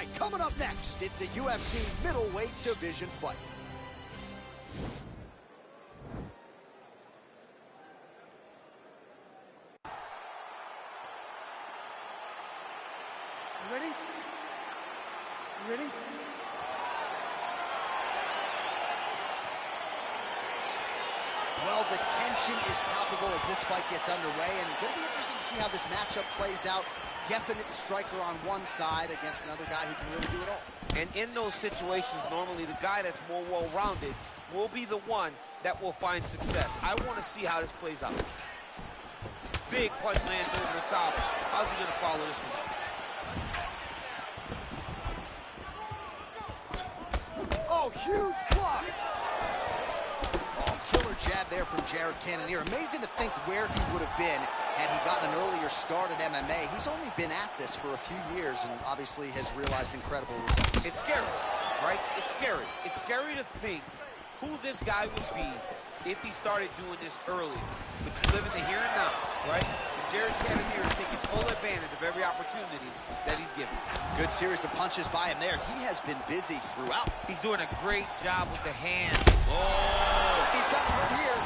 right, coming up next, it's a UFC middleweight division fight. You ready? You ready? Well, the tension is palpable as this fight gets underway, and it's going to be interesting to see how this matchup plays out. Definite striker on one side against another guy who can really do it all. And in those situations, normally the guy that's more well-rounded will be the one that will find success. I want to see how this plays out. Big punch lands over the top. How's he going to follow this one? Oh, huge block! Killer jab there from Jared Cannonier. Amazing to think where he would have been had he gotten an earlier start at MMA. He's only been at this for a few years and obviously has realized incredible results. It's scary, right? It's scary. It's scary to think who this guy would be if he started doing this earlier. But you live in the here and now, right? And Jared Cannonier is taking full advantage of every opportunity that he's given. Good series of punches by him there. He has been busy throughout. He's doing a great job with the hands. Oh! He's got hurt here.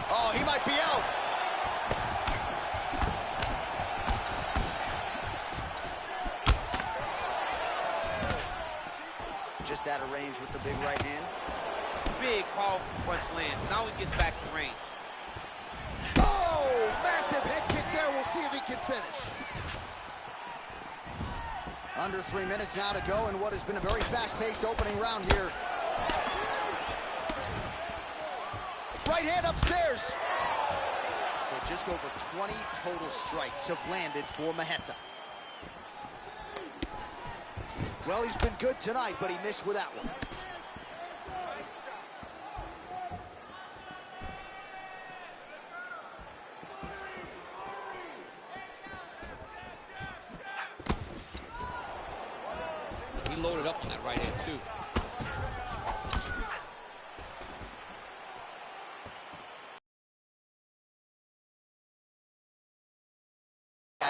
Oh, he might be out. Just out of range with the big right hand. Big powerful punch lands. Now he gets back to range. Oh, massive head kick there. We'll see if he can finish. Under 3 minutes now to go in what has been a very fast-paced opening round here. Right hand upstairs. So just over 20 total strikes have landed for Maheta. Well, he's been good tonight, but he missed with that one. He loaded up on that right hand, too.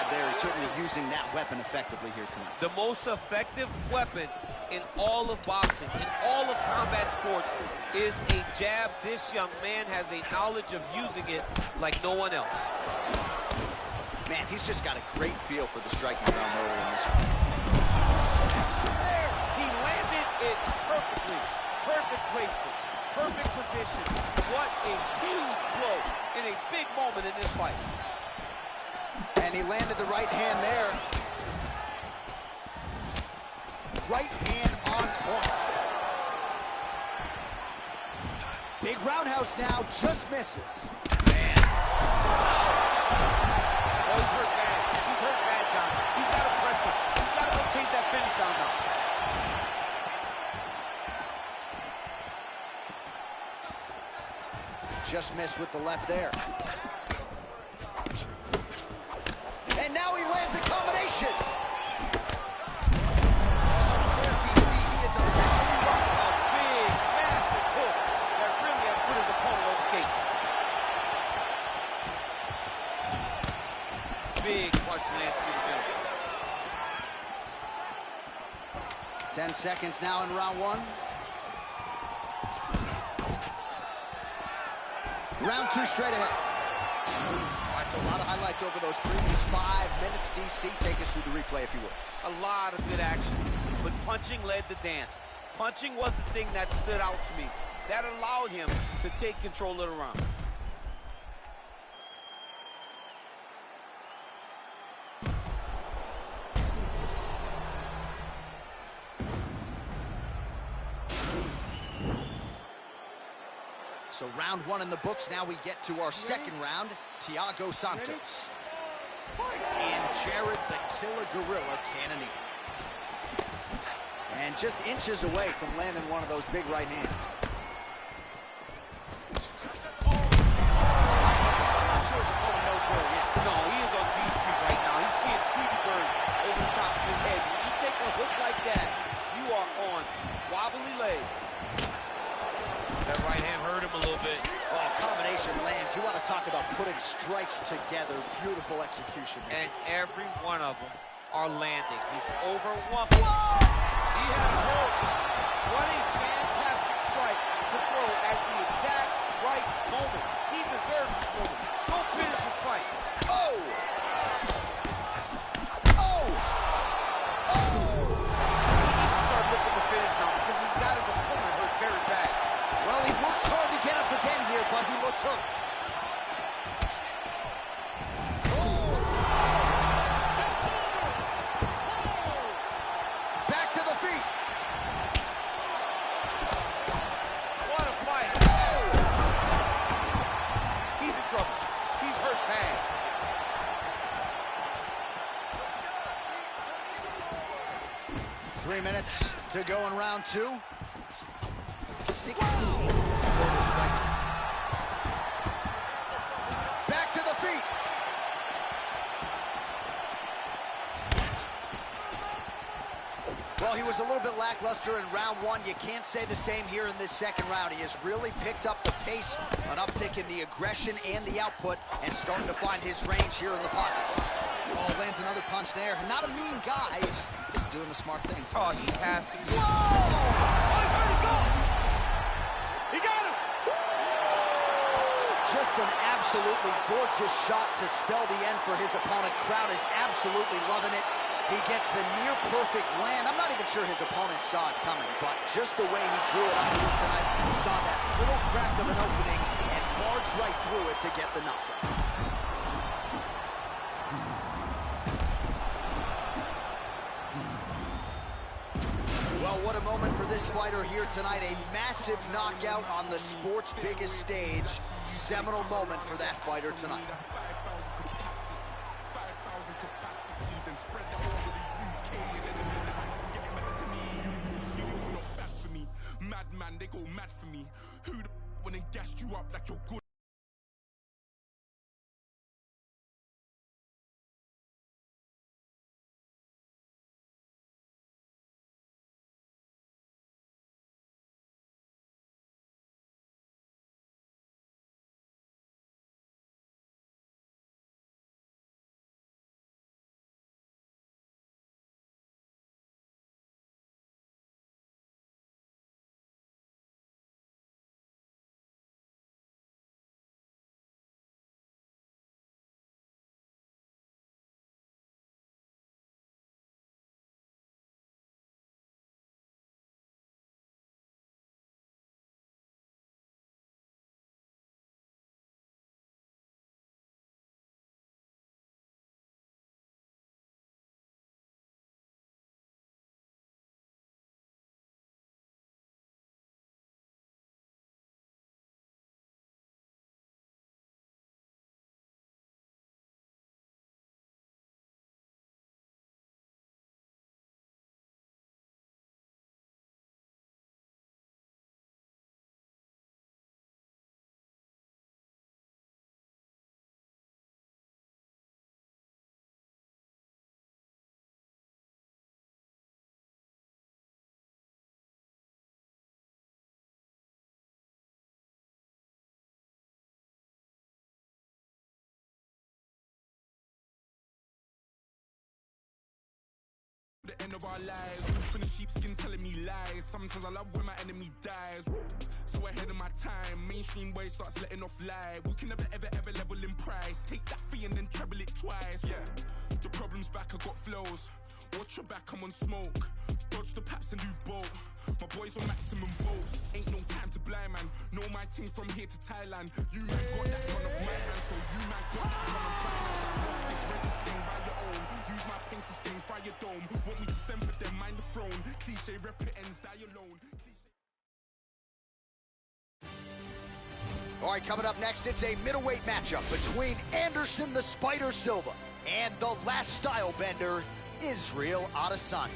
They're certainly using that weapon effectively here tonight. The most effective weapon in all of boxing, in all of combat sports, is a jab. This young man has a knowledge of using it like no one else. Man, he's just got a great feel for the striking realm early in this one. There, he landed it perfectly. Perfect placement, perfect position. What a huge blow in a big moment in this fight. And he landed the right hand there. Right hand on point. Big roundhouse now, just misses. Man. Oh, he's hurt bad. He's hurt bad, John. He's got to press him. He's got to go chase that finish down now. Just missed with the left there. And now he lands a combination. There, DC, he is officially won. A big, massive hook that really has put his opponent on skates. Big punch lands to the middle. 10 seconds now in round one. Round two straight ahead. All right, so a lot of highlights over those previous 5 minutes. DC, take us through the replay, if you will. A lot of good action, but punching led the dance. Punching was the thing that stood out to me. That allowed him to take control of the round. So round one in the books. Now we get to our second round. Thiago Santos and Jared the Killer Gorilla Cannonier. And just inches away from landing one of those big right hands. I'm not sure his opponent knows where he is. No, he is on B Street right now. He's seeing Tweety Bird over the top of his head. When you take a hook like that, you are on wobbly legs. That right hand hurt him a little bit. Oh, combination lands. You want to talk about putting strikes together. Beautiful execution. And every one of them are landing. He's over one. He has rope. What a fantastic strike to throw at the exact right moment. He deserves this moment. Go finish this fight. Oh! Oh! Oh! He needs to start looking to finish now because he's got his opponent hurt very bad. Well, he works hard to get up again here, but he looks hurt. Back to the feet. What a fight. He's in trouble. He's hurt bad. Three minutes to go in round two. 16 total strikes. Back to the feet. Well, he was a little bit lackluster in round one. You can't say the same here in this second round. He has really picked up the pace, an uptick in the aggression and the output, and starting to find his range here in the pocket. Oh, lands another punch there. Not a mean guy. He's just doing the smart thing. Oh, he has to. Whoa! Oh, he's hurt. He's gone. He got him. Just an absolutely gorgeous shot to spell the end for his opponent. Crowd is absolutely loving it. He gets the near-perfect land. I'm not even sure his opponent saw it coming, but just the way he drew it up here tonight, saw that little crack of an opening and barged right through it to get the knockout. Well, what a moment for this fighter here tonight. A massive knockout on the sport's biggest stage. Seminal moment for that fighter tonight. Madman, they go mad for me. Who the went and gassed you up like you're good? The end of our lives, wolf in the sheepskin telling me lies. Sometimes I love when my enemy dies. So ahead of my time, mainstream boy starts letting off live. We can never ever level in price. Take that fee and then treble it twice. Yeah, the problem's back, I got flows. Watch your back, I'm on smoke. Dodge the paps and do both. My boys on maximum bolts. Ain't no time to blind man. Know my team from here to Thailand. You man got that gun of my man, so you man got that gun of finance. Lost this ready sting by your own. Use my paint to sting, fire your dome. Want me to send for them, mind the throne. Cliche rep it ends, die alone. All right, coming up next, it's a middleweight matchup between Anderson the Spider Silva and the last style bender, Israel Adesanya.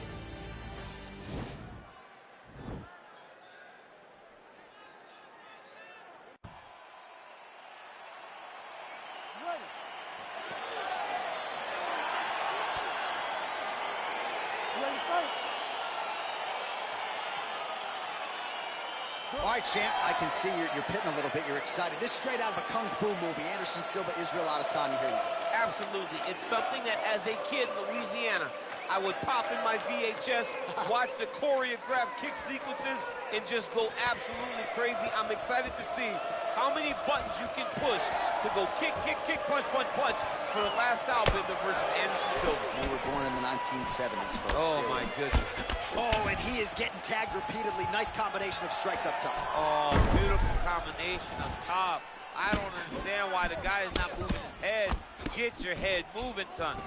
All right, champ, I can see you're pitting a little bit. You're excited. This is straight out of a kung fu movie. Anderson Silva, Israel Adesanya, here you go. Absolutely. It's something that as a kid in Louisiana, I would pop in my VHS, watch the choreographed kick sequences, and just go absolutely crazy. I'm excited to see how many buttons you can push to go kick, kick, kick, punch, punch, punch for the last Albender versus Anderson Silva. You were born in the 1970s, folks. Oh, my goodness. Oh, and he is getting tagged repeatedly. Nice combination of strikes up top. Oh, beautiful combination up top. I don't understand why the guy is not moving his head. Get your head moving, son.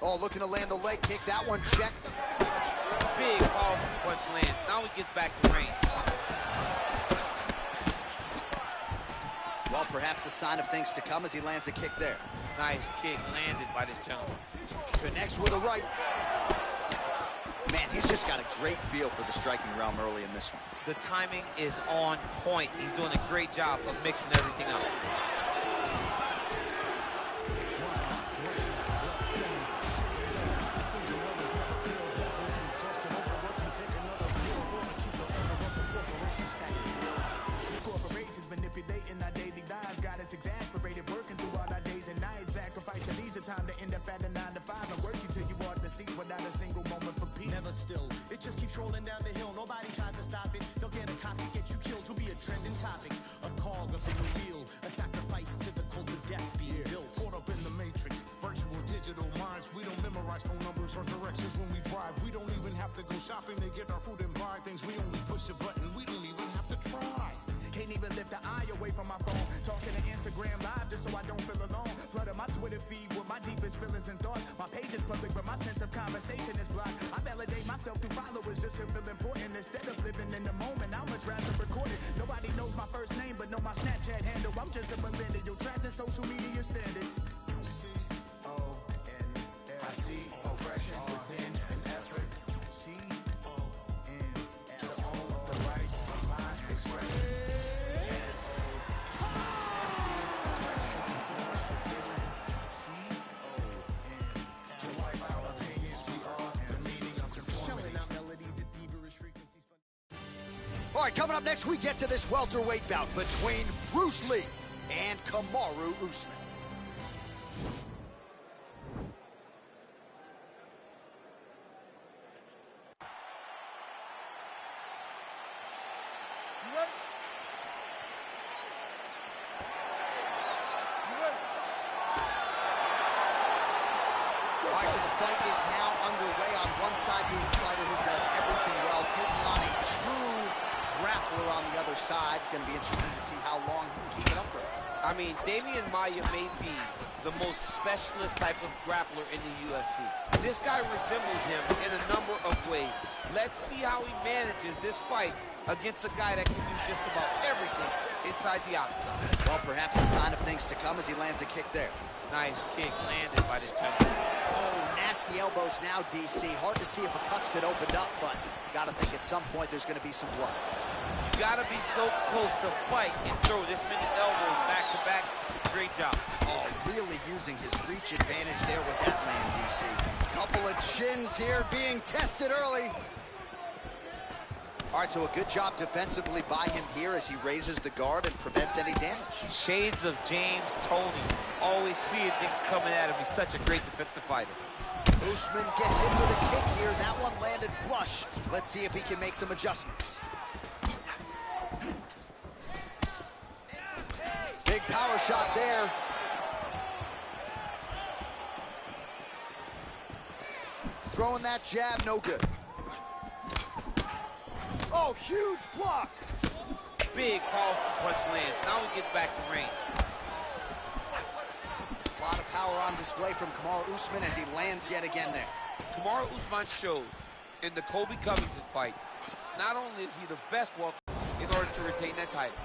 Oh, looking to land the leg kick. That one checked. Big, powerful punch lands. Now he gets back to range. Well, perhaps a sign of things to come as he lands a kick there. Nice kick landed by this gentleman. Connects with a right. Man, he's just got a great feel for the striking realm early in this one. The timing is on point. He's doing a great job of mixing everything up. Corporations manipulating our daily lives got us exasperated, working through all our days and nights, sacrificing leisure time to end up at a 9-to-5 and work you till you want to see without a single moment for peace. Never still, it just keeps rolling down the hill. Nobody tries to stop it. They'll get a copy, get you killed. You'll be a trending topic, a cog of the new wheel, a sacrifice to the cult of death being built. Caught up in the matrix, virtual digital minds. We don't memorize phone numbers or directions when we drive. We don't even have to go shopping to get our food and buy things. We only push a button. We don't even have to try. Can't even lift the eye away from my phone. Talking to Instagram live just so I don't feel alone. Flooding my Twitter feed with my deepest feelings and thoughts. My page is public, but my sense of conversation is blocked. I validate myself through followers just to feel important. Instead of living in the moment, I'd much rather record it. Nobody knows my first name, but know my Snapchat handle. I'm just a millennial, trapped in social media standards. I see oppression within an effort. C-O-N To own the rights of my expression. To wipe out opinions, we are the meaning of conformity. showing out melodies at feverish frequencies. All right, coming up next, we get to this welterweight bout between Bruce Lee and Kamaru Usman. You ready? You ready? All right, so the fight is now underway. On one side, you have a fighter who does everything well, taking on a true grappler on the other side. Going to be interesting to see how long he can keep it up for. I mean, Damian Maia may be the most specialist type of grappler in the UFC. This guy resembles him in a number of ways. Let's see how he manages this fight against a guy that can do just about everything inside the octagon. Well, perhaps a sign of things to come as he lands a kick there. Nice kick landed by this gentleman. Oh, nasty elbows now, DC. Hard to see if a cut's been opened up, but got to think at some point there's going to be some blood. You gotta be so close to fight and throw this many elbows back to back. Great job. Oh, really using his reach advantage there with that land, DC. Couple of chins here being tested early. All right, so a good job defensively by him here as he raises the guard and prevents any damage. Shades of James Toney. Always seeing things coming at him. He's such a great defensive fighter. Usman gets hit with a kick here. That one landed flush. Let's see if he can make some adjustments. Big power shot there. Throwing that jab, no good. Oh, huge block. Big, powerful punch lands. Now he gets back to range. A lot of power on display from Kamaru Usman as he lands yet again there. Kamaru Usman showed in the Colby Covington fight, not only is he the best welterweight in order to retain that title.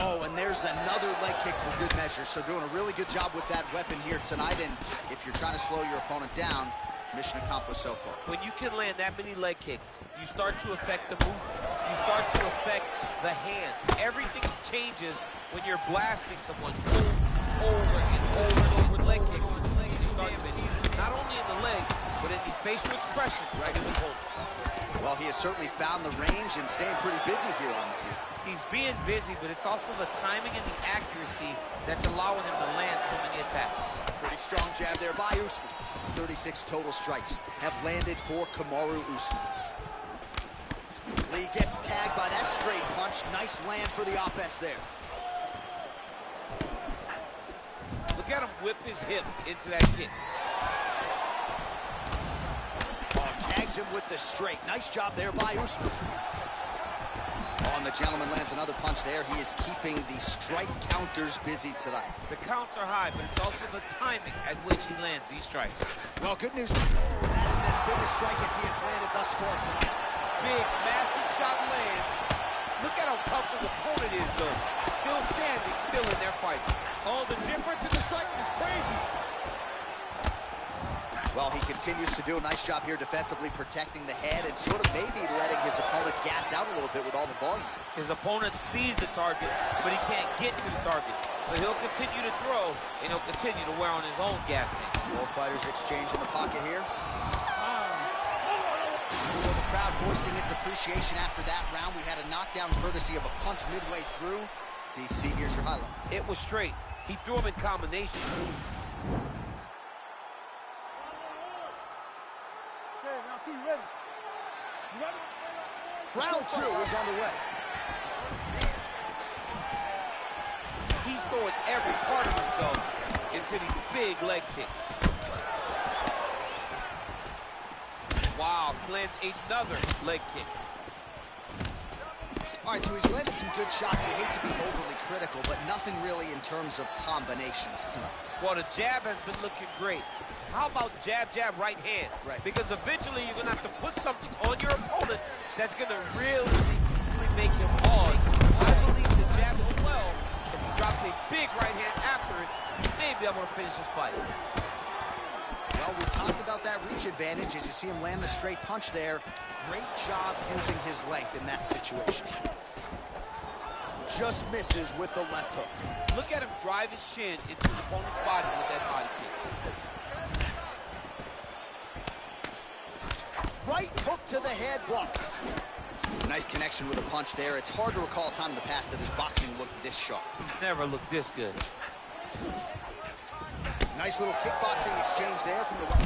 Oh, and there's another leg kick for good measure. So doing a really good job with that weapon here tonight. And if you're trying to slow your opponent down, mission accomplished so far. When you can land that many leg kicks, you start to affect the movement. You start to affect the hand. Everything changes when you're blasting someone over and over and over leg kicks. And you start to not only in the leg, but in the facial expression. Right. Well, he has certainly found the range and staying pretty busy here on the field. He's being busy, but it's also the timing and the accuracy that's allowing him to land so many attacks. Pretty strong jab there by Usman. 36 total strikes have landed for Kamaru Usman. Lee gets tagged by that straight punch. Nice land for the offense there. Look at him whip his hip into that kick. Oh, tags him with the straight. Nice job there by Usman. Oh, and the gentleman lands another punch there. He is keeping the strike counters busy tonight. The counts are high, but it's also the timing at which he lands these strikes. Well, good news. Oh, that is as big a strike as he has landed thus far tonight. Big, massive shot lands. Look at how tough his opponent is, though. Still standing, still in their fight. Oh, the difference in the striking is crazy. Well, he continues to do a nice job here defensively, protecting the head and sort of maybe letting his opponent gas out a little bit with all the volume. His opponent sees the target, but he can't get to the target. So he'll continue to throw, and he'll continue to wear on his own gas tank. Both fighters exchange in the pocket here. So the crowd voicing its appreciation after that round. We had a knockdown courtesy of a punch midway through. DC, here's your highlight. It was straight. He threw him in combination. Okay, now two, you ready? You ready? Round 2 is underway. He's throwing every part of himself into these big leg kicks. Wow, he lands another leg kick. All right, so he's landed some good shots. You hate to be overly critical, but nothing really in terms of combinations tonight. Well, the jab has been looking great. How about jab, jab, right hand? Right. Because eventually you're going to have to put something on your opponent that's going to really make him pause. I believe the jab will well. If he drops a big right hand after it, he may be able to finish his fight. Well, we talked about that reach advantage as you see him land the straight punch there. Great job using his length in that situation. Just misses with the left hook. Look at him drive his shin into his opponent's body with that body kick. Right hook to the head, blocked. Nice connection with a punch there. It's hard to recall a time in the past that his boxing looked this sharp. Never looked this good. Nice little kickboxing exchange there from the right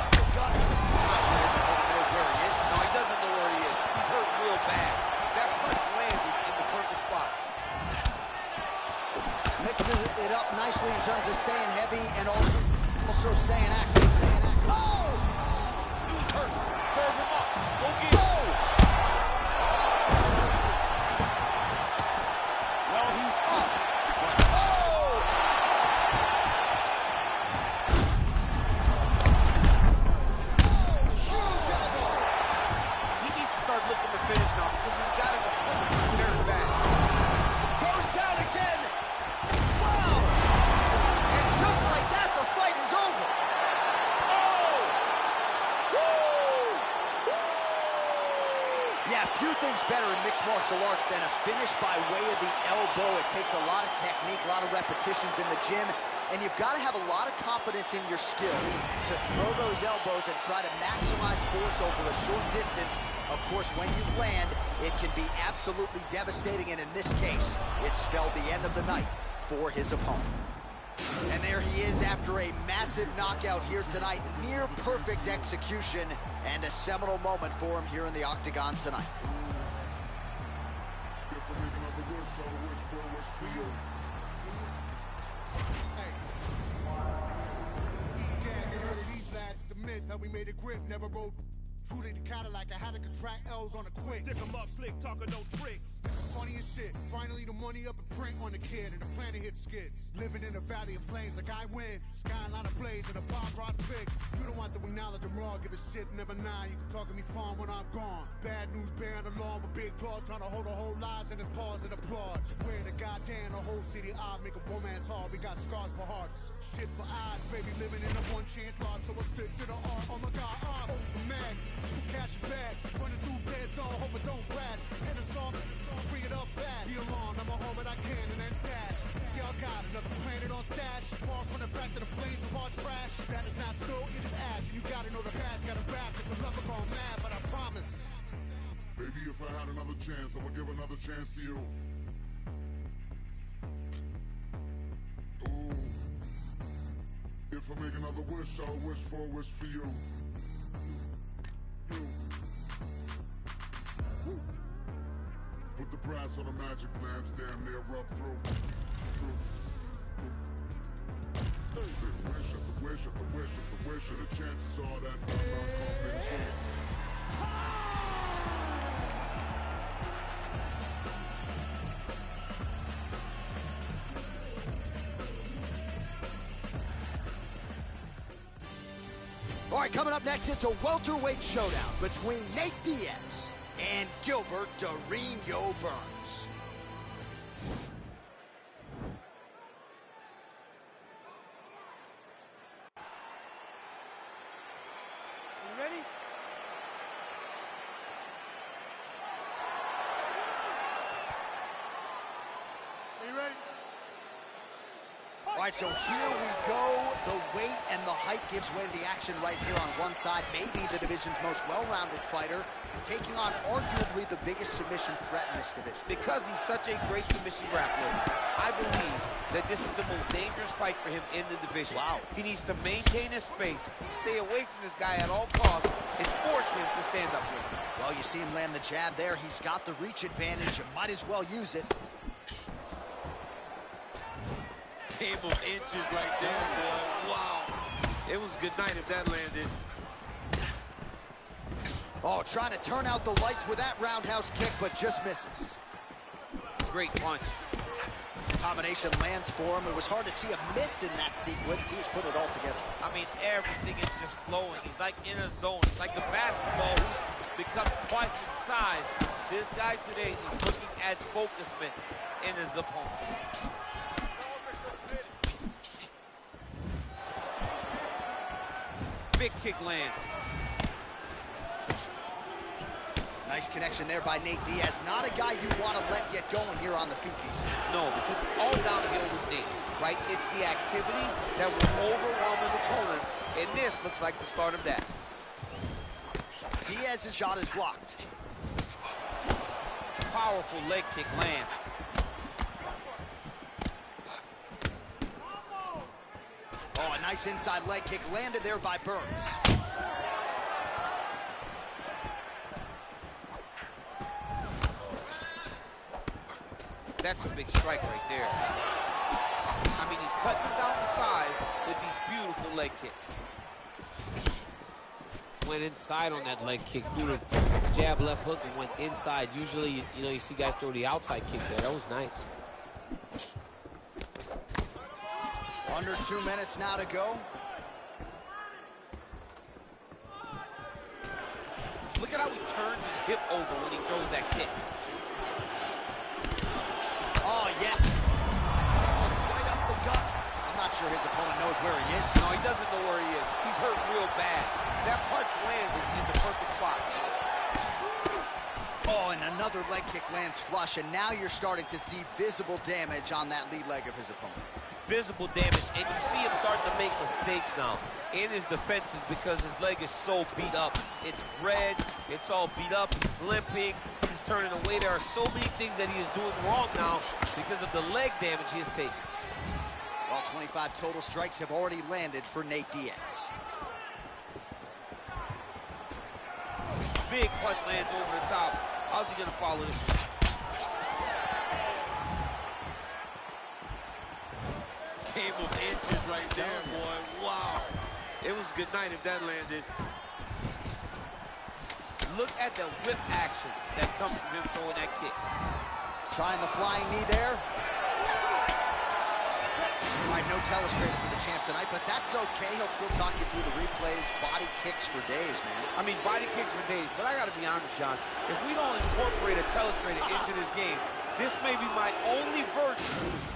up the gut. Not sure his opponent knows where he is. No, he doesn't know where he is. He's hurt real bad. That punch landed in the perfect spot. Mixes it up nicely in terms of staying heavy and also staying active. Oh! He was hurt. Serve him up. Go get him. Well, he's up. Finish now because he's got his opponent very bad. Goes down again. Wow! And just like that, the fight is over. Oh! Woo! Yeah, few things better in mixed martial arts than a finish by way of the elbow. It takes a lot of technique, a lot of repetitions in the gym, and you've got to have a lot of confidence in your skills to throw those elbows and try to maximize force over a short distance. Of course, when you land, it can be absolutely devastating, and in this case, it spelled the end of the night for his opponent. And there he is after a massive knockout here tonight. Near perfect execution and a seminal moment for him here in the octagon tonight. How we made a grip, never rode true to the Cadillac. I had to contract L's on a quick. Dick 'em up, slick, talking no tricks. Funny as shit. Finally, the money up and print on the kid, and the planet hit skids. Living in a valley of flames, like I win. Skyline of blaze, and a Bob Ross pick. You don't want to acknowledge I'm raw, give a shit, never nine. You can talk to me fun when I'm gone. Bad news bearing along with big claws, trying to hold our whole lives in his paws and applaud. Swear to goddamn, the whole city odd, make a romance hard. We got scars for hearts, shit for eyes, baby. Living in a one chance lot, so I stick to the art. Oh my God, I'm ultra mad. Cash bag, running through dead zone, hope it don't crash. Hit a song, bring it up fast. Be alone, I'ma hold what I can and then dash. Y'all got another planet on stash. Far from the fact that the flames of our trash. That is not stone, it is ash. You gotta know the past, gotta rap. It's a lover gone mad, but I promise. Baby, if I had another chance, I would give another chance to you. Ooh. If I make another wish, I'll wish for you. You. Woo. Put the brass on the magic lamps, damn near rub through. Wish after wish after wish after wish, and the chances are that my love come in true. All right, coming up next, it's a welterweight showdown between Nate Diaz and Gilbert Dorino Burns. You ready? Are you ready? All right, so here we go. The weight and the height gives way to the action right here on one side. Maybe the division's most well-rounded fighter, taking on arguably the biggest submission threat in this division. Because he's such a great submission grappler, I believe that this is the most dangerous fight for him in the division. Wow. He needs to maintain his space, stay away from this guy at all costs, and force him to stand up with him. Well, you see him land the jab there. He's got the reach advantage. You might as well use it. Game of inches right there, boy. Wow. It was good night if that landed. Oh, trying to turn out the lights with that roundhouse kick, but just misses. Great punch. Combination lands for him. It was hard to see a miss in that sequence. He's put it all together. I mean, everything is just flowing. He's like in a zone. It's like the basketball becomes twice in size. This guy today is looking at focus mitts in his opponent. Big kick lands. Nice connection there by Nate Diaz. Not a guy you want to let get going here on the feet piece. No, because it's all downhill with Nate, right? It's the activity that will overwhelm his opponents, and this looks like the start of that. Diaz's shot is blocked. Powerful leg kick lands. Oh, a nice inside leg kick landed there by Burns. That's a big strike right there. I mean, he's cutting him down to size with these beautiful leg kicks. Went inside on that leg kick, threw the jab left hook and went inside. Usually, you know, you see guys throw the outside kick there. That was nice. Under 2 minutes now to go. Look at how he turns his hip over when he throws that kick. Oh, yes. Right up the gut. I'm not sure his opponent knows where he is. No, he doesn't know where he is. He's hurt real bad. That punch landed in the perfect spot. Oh, and another leg kick lands flush, and now you're starting to see visible damage on that lead leg of his opponent. Visible damage, and you see him starting to make mistakes now in his defenses because his leg is so beat up. It's red, it's all beat up, he's limping, he's turning away. There are so many things that he is doing wrong now because of the leg damage he has taken. Well, 25 total strikes have already landed for Nate Diaz. Big punch lands over the top. How's he gonna follow this? Game of inches right there, boy. Wow. It was good night if that landed. Look at the whip action that comes from him throwing that kick. Trying the flying knee there. All right, no telestrator for the champ tonight, but that's okay. He'll still talk you through the replays. Body kicks for days, man. I mean, body kicks for days, but I gotta be honest, John. If we don't incorporate a telestrator into this game, this may be my only version.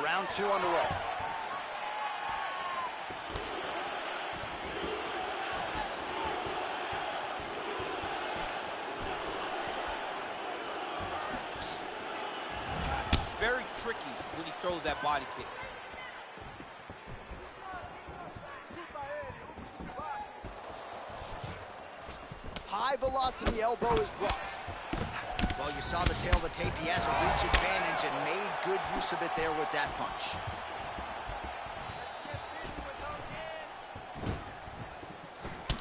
Round 2 on the roll. It's very tricky when he throws that body kick. High velocity elbow is blocked. Well, you saw the tail of the tape. He has a reach advantage and made good use of it there with that punch.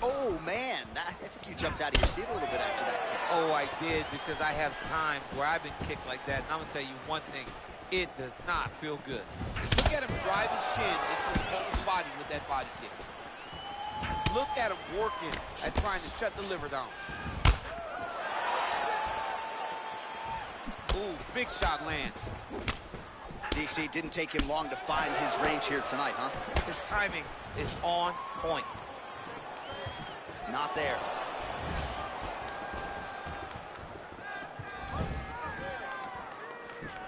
Oh, man. I think you jumped out of your seat a little bit after that kick. Oh, I did, because I have times where I've been kicked like that. And I'm going to tell you one thing. It does not feel good. Look at him drive his shin into his opponent's body with that body kick. Look at him working at trying to shut the liver down. Ooh, big shot lands. DC, didn't take him long to find his range here tonight, huh? His timing is on point. Not there.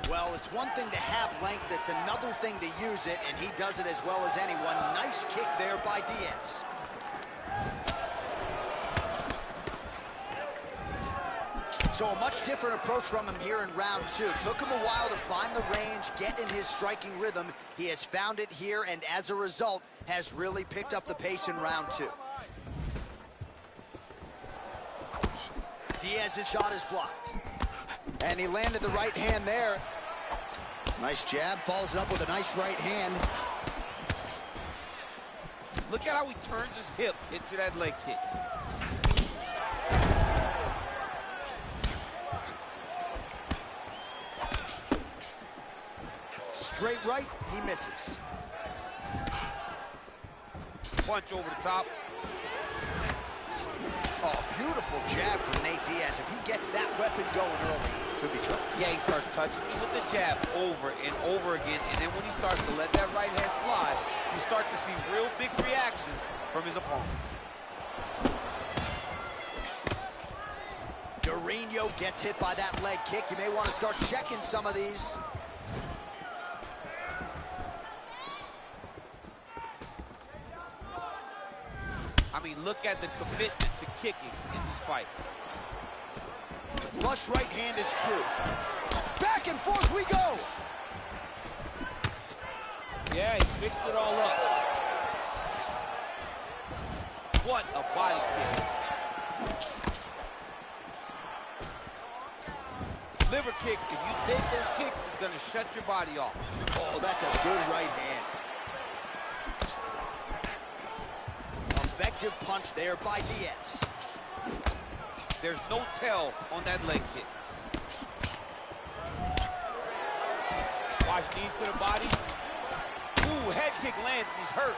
Well, it's one thing to have length, it's another thing to use it, and he does it as well as anyone. Nice kick there by Diaz. So a much different approach from him here in round two. Took him a while to find the range, get in his striking rhythm. He has found it here, and as a result, has really picked up the pace in round two. Diaz's shot is blocked. And he landed the right hand there. Nice jab, follows it up with a nice right hand. Look at how he turns his hip into that leg kick. Straight right, he misses. Punch over the top. Oh, beautiful jab from Nate Diaz. If he gets that weapon going early, could be trouble. Yeah, he starts touching you with the jab over and over again, and then when he starts to let that right hand fly, you start to see real big reactions from his opponent. Guerrero gets hit by that leg kick. You may want to start checking some of these. I mean, look at the commitment to kicking in this fight. Flush right hand is true. Back and forth we go. Yeah, he fixed it all up. What a body kick. Liver kick, if you take those kicks, it's going to shut your body off. Oh, that's a good right hand. Effective punch there by Diaz. There's no tell on that leg kick. Watch knees to the body. Ooh, head kick lands and he's hurt.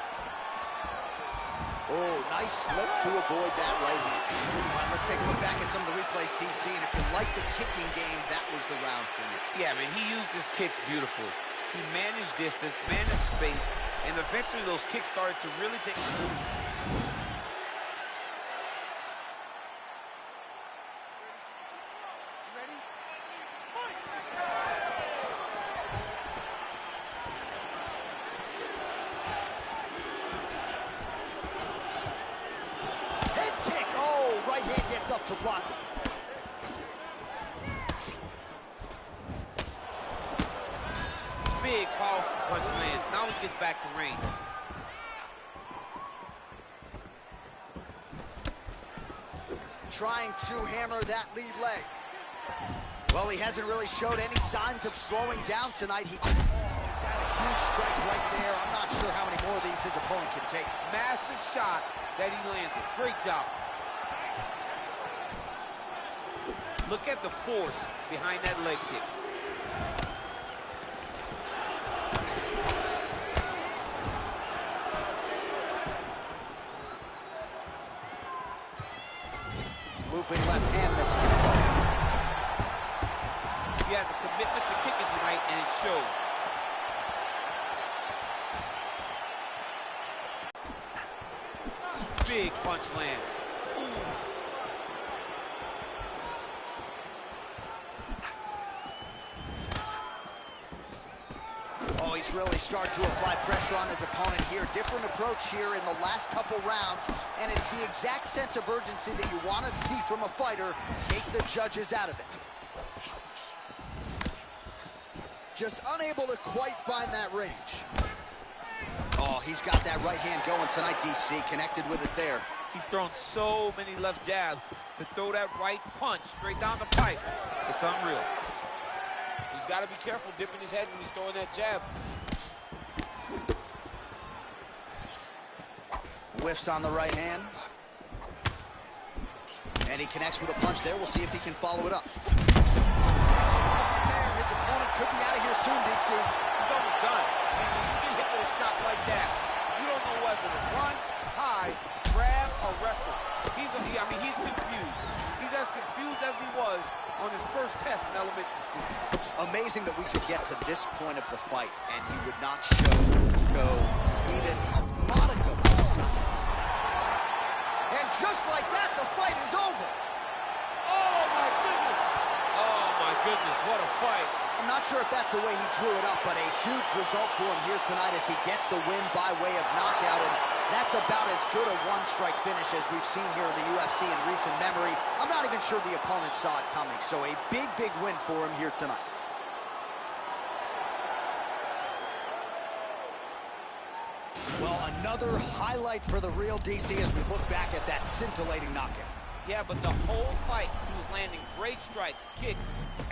Oh, nice slip to avoid that right hand. All right, let's take a look back at some of the replays, DC, and if you like the kicking game, that was the round for you. Yeah, man, he used his kicks beautifully. He managed distance, managed space, and eventually those kicks started to really take... Up to block. Big, powerful punch lands. Now he gets back to range. Trying to hammer that lead leg. Well, he hasn't really showed any signs of slowing down tonight. He's had a huge strike right there. I'm not sure how many more of these his opponent can take. Massive shot that he landed. Great job. Look at the force behind that leg kick. Looping left hand misses. He has a commitment to kicking tonight, and it shows. Big punch land. Ooh. Oh, he's really started to apply pressure on his opponent here. Different approach here in the last couple rounds, and it's the exact sense of urgency that you want to see from a fighter. Take the judges out of it. Just unable to quite find that range. Oh, he's got that right hand going tonight, DC. Connected with it there. He's thrown so many left jabs to throw that right punch straight down the pipe. It's unreal. He's got to be careful dipping his head when he's throwing that jab. Whiffs on the right hand. And he connects with a punch there. We'll see if he can follow it up. His opponent could be out of here soon, DC. He's almost done. I mean, when you get hit with a shot like that, you don't know whether to run, hide, grab, or wrestle. He's confused. He's as confused as he was on his first test in elementary school. Amazing that we could get to this point of the fight, and he would not show even a modicum of a sign. And just like that, the fight is over. Oh, my goodness. Oh, my goodness, what a fight. I'm not sure if that's the way he drew it up, but a huge result for him here tonight as he gets the win by way of knockout, and that's about as good a one-strike finish as we've seen here in the UFC in recent memory. I'm not even sure the opponent saw it coming, so a big, big win for him here tonight. Well, another highlight for the real DC as we look back at that scintillating knockout. Yeah, but the whole fight, he was landing great strikes, kicks,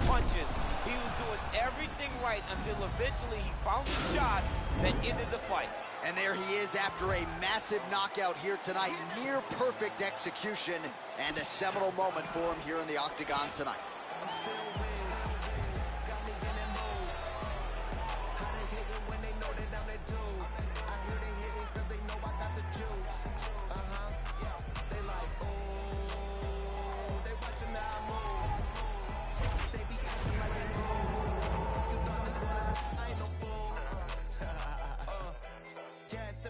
punches. He was doing everything right until eventually he found the shot that ended the fight. And there he is after a massive knockout here tonight. Near perfect execution and a seminal moment for him here in the octagon tonight.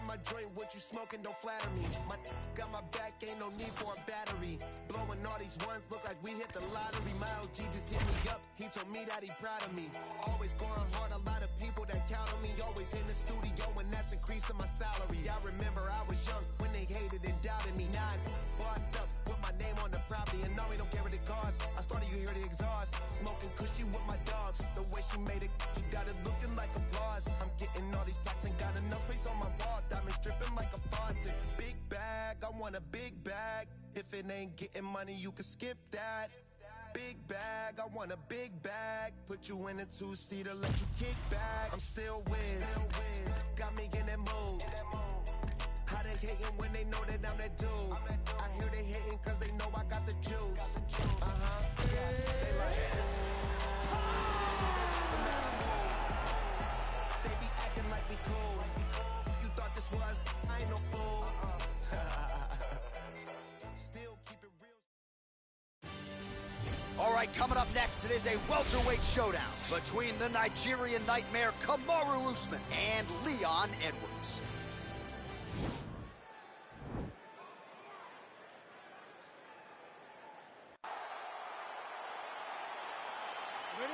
My joint, what you smoking, don't flatter me. My got my back, ain't no need for a battery. Blowing all these ones, look like we hit the lottery. My OG just hit me up, he told me that he proud of me. Always going hard, a lot of people that count on me. Always in the studio, and that's increasing my salary. I remember I was young when they hated and doubted me. Now I'm bossed up, with my name on the property, and no, we don't care what it costs. I started, you hear the exhaust, smoking cushy with my dogs. The way she made it, she got it looking like applause. I'm getting all these plaques, ain't got enough space on my wall. Diamonds dripping like a faucet. Big bag, I want a big bag. If it ain't getting money, you can skip that. Big bag, I want a big bag. Put you in a two-seater, let you kick back. I'm still whiz, got me in that mood. How they hating when they know that I'm that dude? I hear they hating cause they know I got the juice. Yeah, they like they be acting like we cool. You thought this was, I ain't no fool. Still keep it real. All right, coming up next, it is a welterweight showdown between the Nigerian Nightmare Kamaru Usman and Leon Edwards. Ready?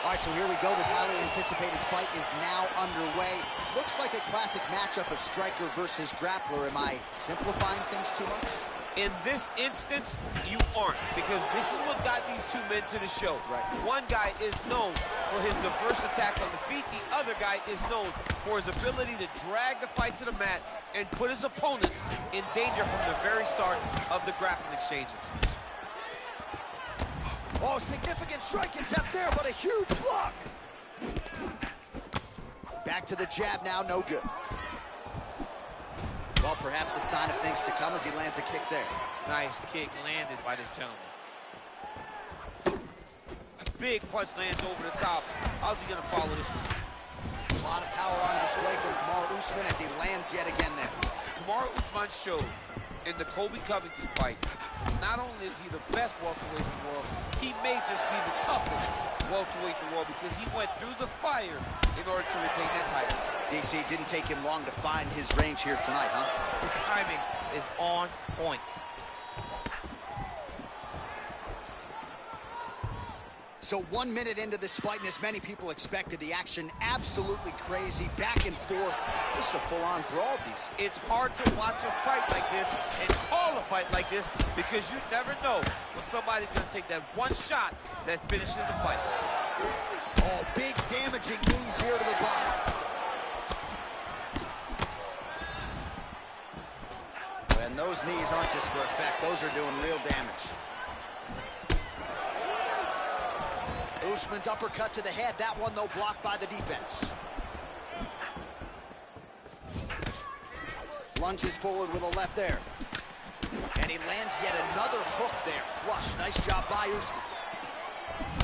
All right, so here we go. This highly anticipated fight is now underway. Looks like a classic matchup of striker versus grappler. Am I simplifying things too much? In this instance, you aren't, because this is what got these two men to the show. Right. One guy is known for his diverse attack on the feet. The other guy is known for his ability to drag the fight to the mat and put his opponents in danger from the very start of the grappling exchanges. Oh, significant strike attempt there, but a huge block. Back to the jab now, no good. Well, perhaps a sign of things to come as he lands a kick there. Nice kick landed by this gentleman. Big punch lands over the top. How's he gonna follow this one? A lot of power on display from Kamaru Usman as he lands yet again there. Kamaru Usman showed in the Colby Covington fight, not only is he the best welterweight in the world, he may just be the toughest welterweight in the world because he went through the fire in order to retain that title. DC, didn't take him long to find his range here tonight, huh? His timing is on point. So 1 minute into this fight, and as many people expected, the action absolutely crazy, back and forth. This is a full-on brawl, DC. It's hard to watch a fight like this and call a fight like this because you never know when somebody's going to take that one shot that finishes the fight. Oh, big damaging knees here to the body. And those knees aren't just for effect. Those are doing real damage. Usman's uppercut to the head. That one, though, blocked by the defense. Lunges forward with a left there. And he lands yet another hook there. Flush. Nice job by Usman.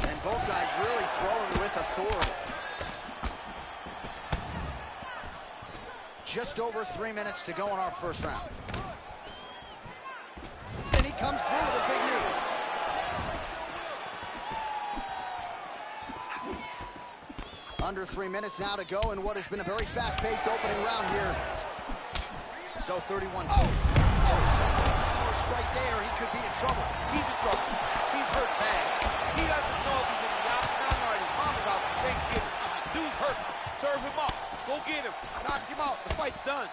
And both guys really throwing with authority. Just over 3 minutes to go in our first round. And he comes through with a big knee. Under 3 minutes now to go in what has been a very fast-paced opening round here. So 31-2. Strike there, he could be in trouble. He's in trouble. He's hurt bad. He doesn't know if he's in the octagon or his mama's out for Thanksgiving. Dude's hurt. Serve him up. Go get him. Knock him out. The fight's done.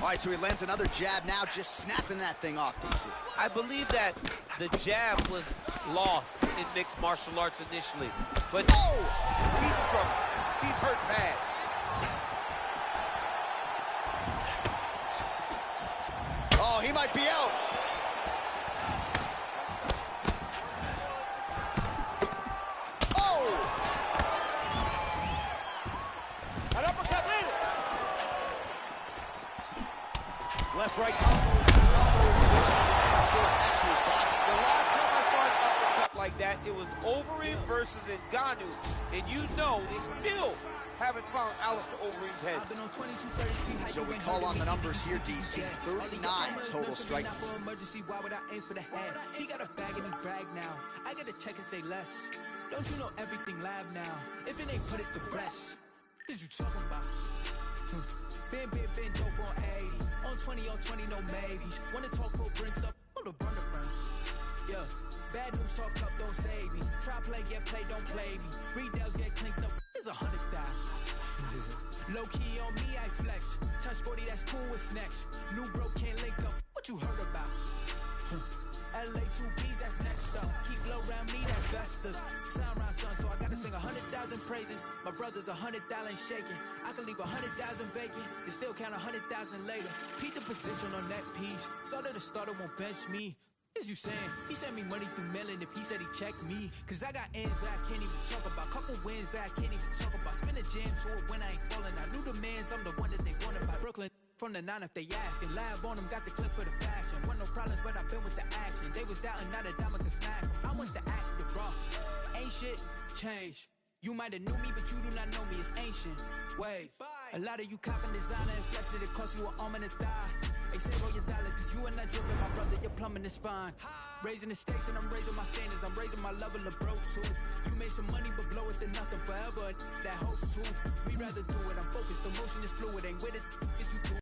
All right, so he lands another jab now, just snapping that thing off, DC. I believe that the jab was lost in mixed martial arts initially. But he's in trouble. He's hurt bad. Oh, he might be out. Left-right combo. Still attached to his body. The last time I saw an uppercut like that, it was Overeem versus Ngannou. And you know they still haven't found Alistair Overeem's head. So we call on the numbers here, DC. 39 total strike. Why would I aim for the head? He got a bag and he brag now. I gotta check and say less. Don't you know everything live now? If it ain't put it to rest, what is you talking about? Been dope on 80. On 20, no maybes. Wanna talk cool, brings up on the burner burn. Yeah, bad news talk up, don't save me. Try play, get play, don't play me. Redells get clinked up, it's 100,000. Low key on me, I flex. Touch 40, that's cool, what's next? New bro can't link up, what you heard about? LA 2Bs, that's next up. Keep low around me, that's Vestas. Sound round son, so I gotta sing 100,000 praises. My brother's 100,000 shaking. I can leave 100,000 vacant and still count 100,000 later. Peep the position on that piece. Starter to starter won't bench me. What is you saying? He sent me money through mailing if he said he checked me. Cause I got ends that I can't even talk about. Couple wins that I can't even talk about. Spin a jam tour when I ain't falling. I knew the mans, I'm the one that they wanted by Brooklyn. From the 9 if they ask, and lab on them, got the clip for the fashion. Want no problems, but I've been with the action. They was doubting, not a diamond could smack. I want the active Ross. Ain't shit change. You might have knew me, but you do not know me. It's ancient. Wave. A lot of you copping designer and flexing, it cost you an arm and a thigh. They say roll your dollars, cause you are not dripping, my brother, you're plumbing the spine. Raising the stakes and I'm raising my standards, I'm raising my level of bro too. You made some money, but blow it to nothing forever. That hopes too. We rather do it, I'm focused, the motion is fluid, ain't with it, it's you do.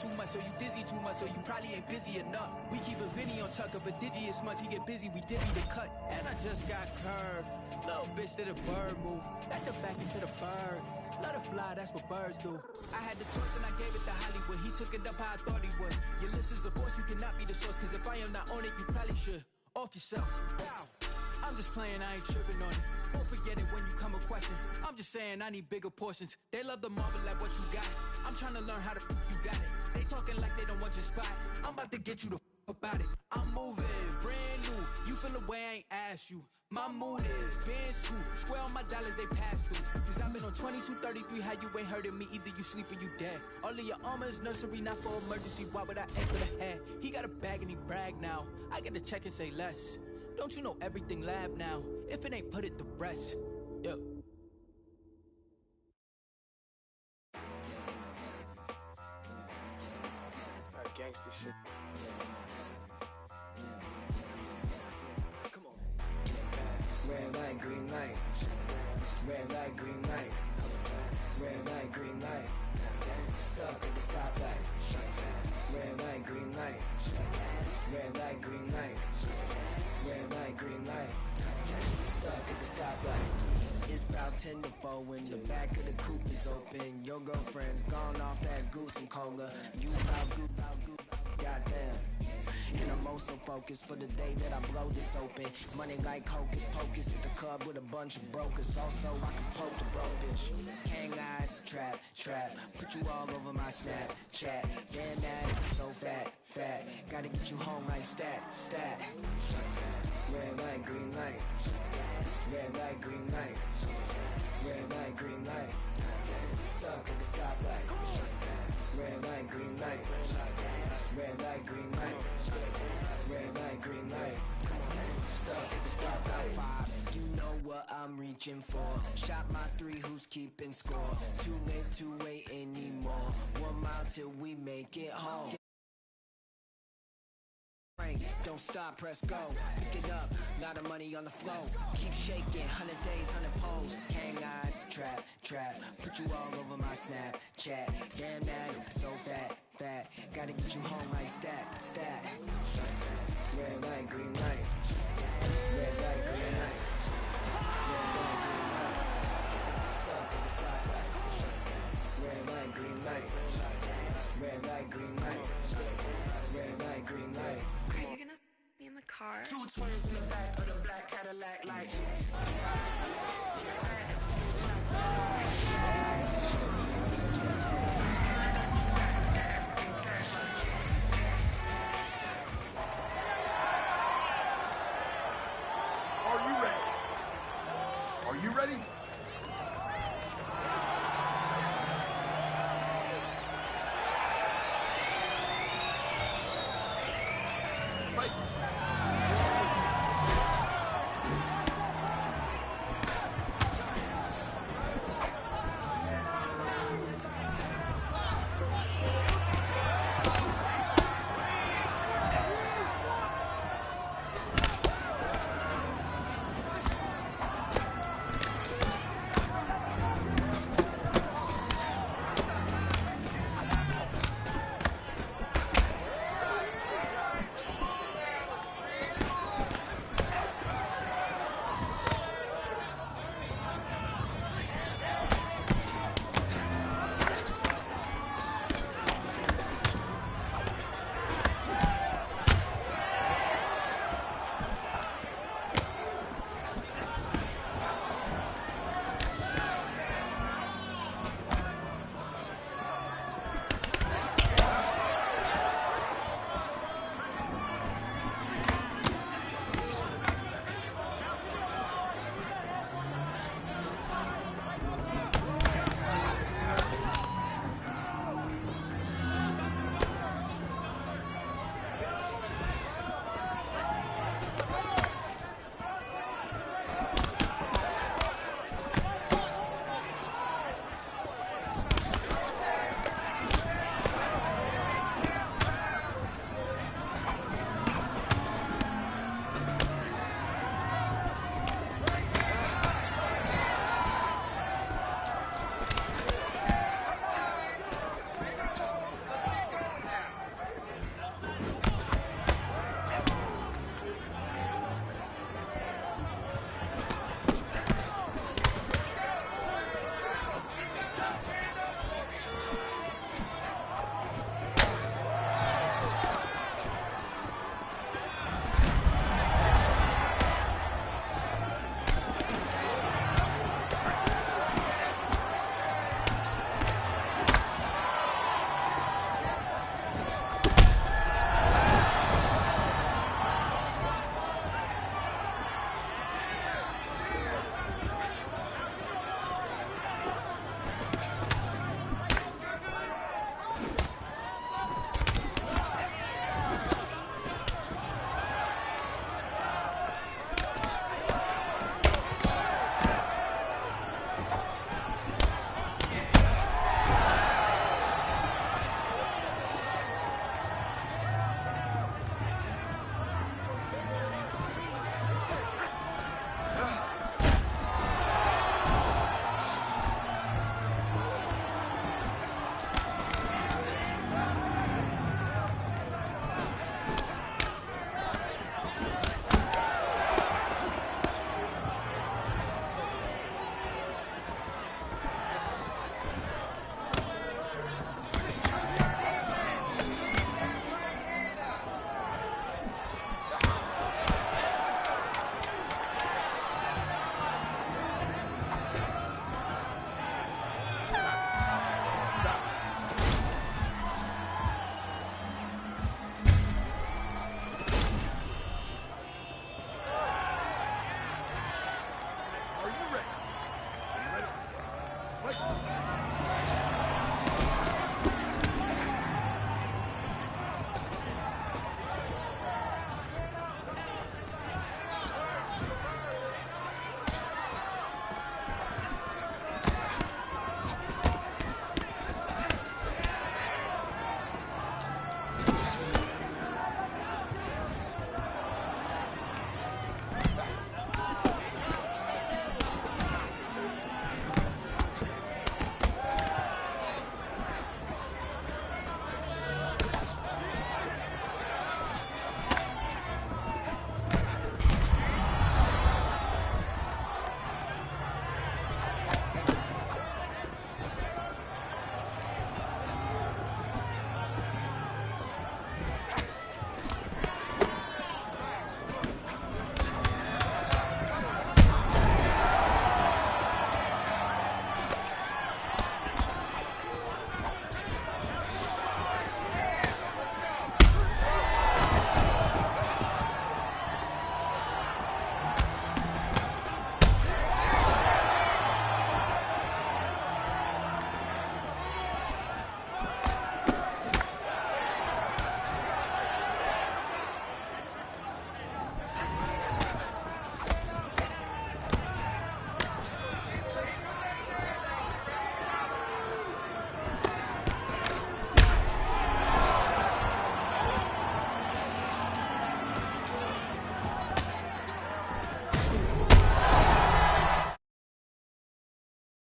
Too much, so you dizzy too much, so you probably ain't busy enough. We keep a video on Tucker, but Digi is much, he get busy, we divvy the cut. And I just got curved. Little bitch did a bird move. Back to back into the bird. Let her fly, that's what birds do. I had the choice and I gave it to Hollywood. He took it up how I thought he would. Your list is a force, you cannot be the source, cause if I am not on it, you probably should. Off yourself. Wow. I'm just playing, I ain't tripping on it. Won't forget it when you come a question. I'm just saying I need bigger portions. They love to marvel at what you got. I'm trying to learn how to you got it. They talking like they don't want your spot. I'm about to get you the about it. I'm moving, brand new. You feel the way I ain't asked you. My mood is been true. Swear on my dollars they pass through. Cause I've been on 2233, how you ain't hurting me. Either you sleep or you dead. All of your armor is nursery, not for emergency. Why would I aim for the head? He got a bag and he brag now. I gotta check and say less. Don't you know everything lab now? If it ain't put it to rest. Yo. That gangster shit. Come on. Red light, green light. Red light, green light. Red light, green light. Stuck at the stoplight. Red light, green light. Red light, green light. Red light, green light. Stuck at the stoplight. It's about 10 to 4 when the back of the coupe is open. Your girlfriend's gone off that goose and cola. You about goddamn. And I'm also focused for the day that I blow this open. Money like hocus pocus at the club with a bunch of brokers. Also, I can poke the broke bitch. Hang eyes, trap, put you all over my Snapchat. Damn that, so fat, gotta get you home like stat. Red light, green light. Red light, green light. Red light, green light. Stuck at the stoplight. Red light, green light. Red light, green light. Red light, green light. Stuck at the stoplight. You know what I'm reaching for. Shot my 3, who's keeping score? Too late to wait anymore. 1 mile till we make it home. Don't stop, press go. Pick it up, lot of money on the flow. Keep shaking, 100 days, 100 poles. Hang eyes, trap, put you all over my Snapchat. Damn that, so fat, gotta get you home like stat. Red light, green light. Red light, green light. Red light, green light. Stuck at the stoplight. Red light, green light. Red light, green light. Red light, green light. Are you gonna be in the car? 2 twins in the back of the black Cadillac light.